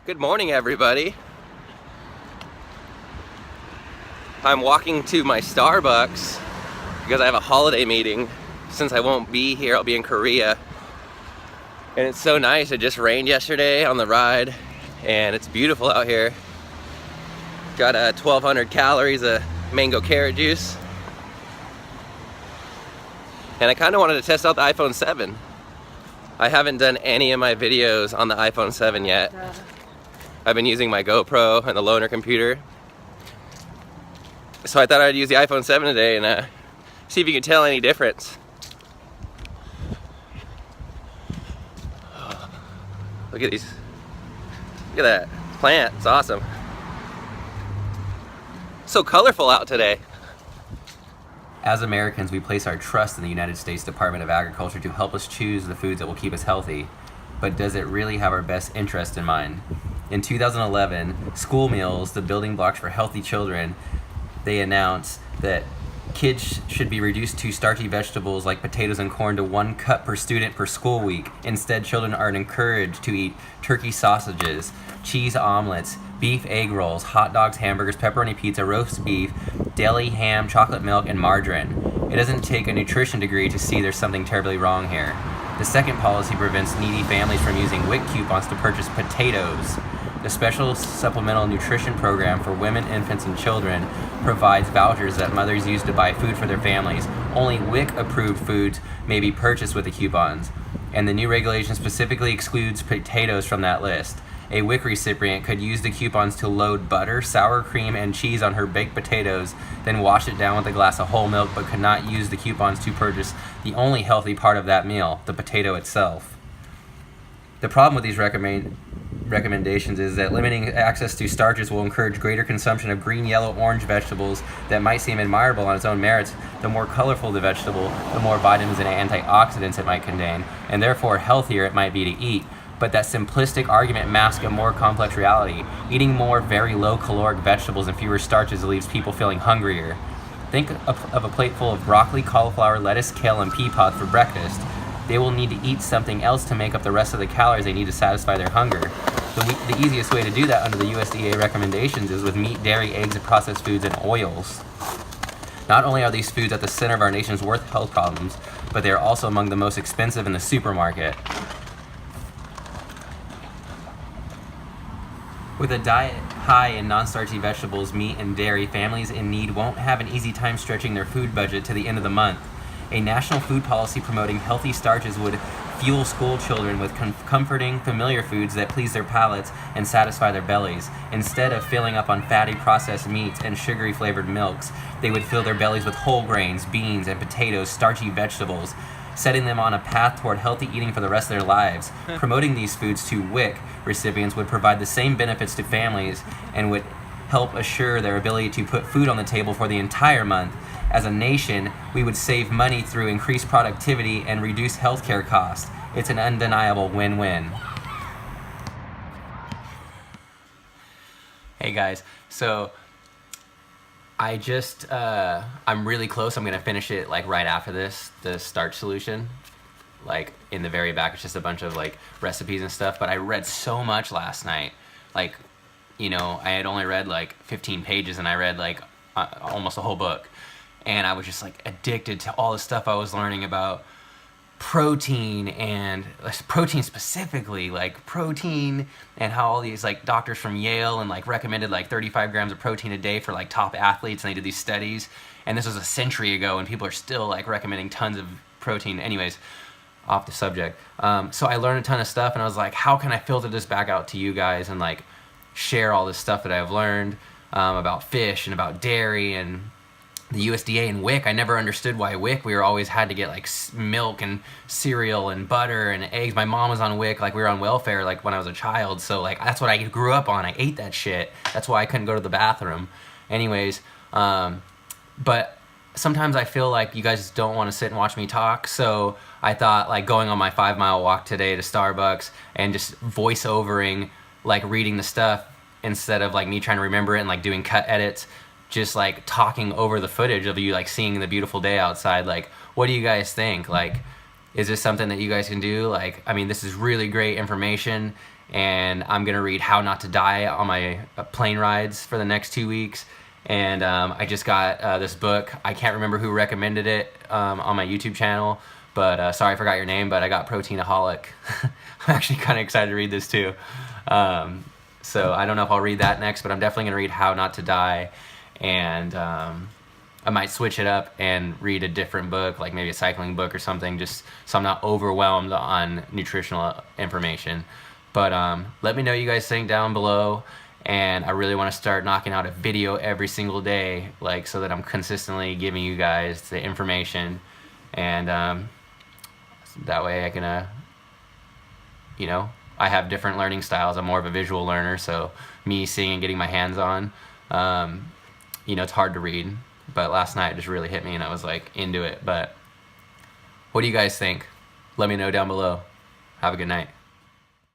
Good morning, everybody. I'm walking to my Starbucks because I have a holiday meeting. Since I won't be here, I'll be in Korea. And it's so nice. It just rained yesterday on the ride and it's beautiful out here. Got 1,200 calories of mango carrot juice. And I kind of wanted to test out the iPhone 7. I haven't done any of my videos on the iPhone 7 yet. I've been using my GoPro and the loaner computer. So I thought I'd use the iPhone 7 today and see if you can tell any difference. Look at these. Look at that plant. It's awesome. So colorful out today. As Americans, we place our trust in the United States Department of Agriculture to help us choose the foods that will keep us healthy. But does it really have our best interest in mind? In 2011, school meals, the building blocks for healthy children, they announced that kids should be reduced to starchy vegetables like potatoes and corn to 1 cup per student per school week. Instead, children are encouraged to eat turkey sausages, cheese omelets, beef egg rolls, hot dogs, hamburgers, pepperoni pizza, roast beef, deli, ham, chocolate milk, and margarine. It doesn't take a nutrition degree to see there's something terribly wrong here. The second policy prevents needy families from using WIC coupons to purchase potatoes. The Special Supplemental Nutrition Program for Women, Infants, and Children provides vouchers that mothers use to buy food for their families. Only WIC-approved foods may be purchased with the coupons, and the new regulation specifically excludes potatoes from that list. A WIC recipient could use the coupons to load butter, sour cream, and cheese on her baked potatoes, then wash it down with a glass of whole milk, but could not use the coupons to purchase the only healthy part of that meal, the potato itself. The problem with these recommendations is that limiting access to starches will encourage greater consumption of green, yellow, orange vegetables that might seem admirable on its own merits. The more colorful the vegetable, the more vitamins and antioxidants it might contain, and therefore healthier it might be to eat. But that simplistic argument masks a more complex reality. Eating more very low caloric vegetables and fewer starches leaves people feeling hungrier. Think of a plate full of broccoli, cauliflower, lettuce, kale, and pea pods for breakfast. They will need to eat something else to make up the rest of the calories they need to satisfy their hunger. The easiest way to do that under the USDA recommendations is with meat, dairy, eggs, processed foods, and oils. Not only are these foods at the center of our nation's worst health problems, but they are also among the most expensive in the supermarket. With a diet high in non-starchy vegetables, meat, and dairy, families in need won't have an easy time stretching their food budget to the end of the month. A national food policy promoting healthy starches would fuel school children with comforting, familiar foods that please their palates and satisfy their bellies. Instead of filling up on fatty processed meats and sugary flavored milks, they would fill their bellies with whole grains, beans, and potatoes, starchy vegetables, setting them on a path toward healthy eating for the rest of their lives. Promoting these foods to WIC recipients would provide the same benefits to families and would help assure their ability to put food on the table for the entire month. As a nation, we would save money through increased productivity and reduce healthcare costs. It's an undeniable win-win. Hey guys, so I'm really close. I'm gonna finish it like right after this, the Starch Solution. Like in the very back, it's just a bunch of like recipes and stuff, but I read so much last night. Like, you know, I had only read like 15 pages and I read like almost a whole book. And I was just like addicted to all the stuff I was learning about protein and protein specifically, like protein and how all these like doctors from Yale and like recommended like 35 grams of protein a day for like top athletes, and they did these studies, and this was a century ago and people are still like recommending tons of protein. Anyways, off the subject. So I learned a ton of stuff and I was like, how can I filter this back out to you guys and like share all this stuff that I've learned about fish and about dairy and the USDA and WIC. I never understood why WIC. We were always had to get like milk and cereal and butter and eggs. My mom was on WIC, like we were on welfare like when I was a child. So like that's what I grew up on. I ate that shit. That's why I couldn't go to the bathroom. Anyways, but sometimes I feel like you guys don't want to sit and watch me talk. So I thought like going on my 5-mile walk today to Starbucks and just voice-overing, like reading the stuff instead of like me trying to remember it and like doing cut edits. Just like talking over the footage of you like seeing the beautiful day outside. Like, what do you guys think? Like, is this something that you guys can do? Like, I mean, this is really great information and I'm gonna read How Not to Die on my plane rides for the next 2 weeks. And I just got this book. I can't remember who recommended it on my YouTube channel, but sorry I forgot your name, but I got Proteinaholic. I'm actually kind of excited to read this too. So I don't know if I'll read that next, but I'm definitely gonna read How Not to Die, and I might switch it up and read a different book, like maybe a cycling book or something, just so I'm not overwhelmed on nutritional information. But let me know what you guys think down below, and I really want to start knocking out a video every single day, like so that I'm consistently giving you guys the information, and that way I can, you know, I have different learning styles. I'm more of a visual learner, so me seeing and getting my hands on, you know, it's hard to read. But last night it just really hit me and I was like into it. But what do you guys think? Let me know down below. Have a good night.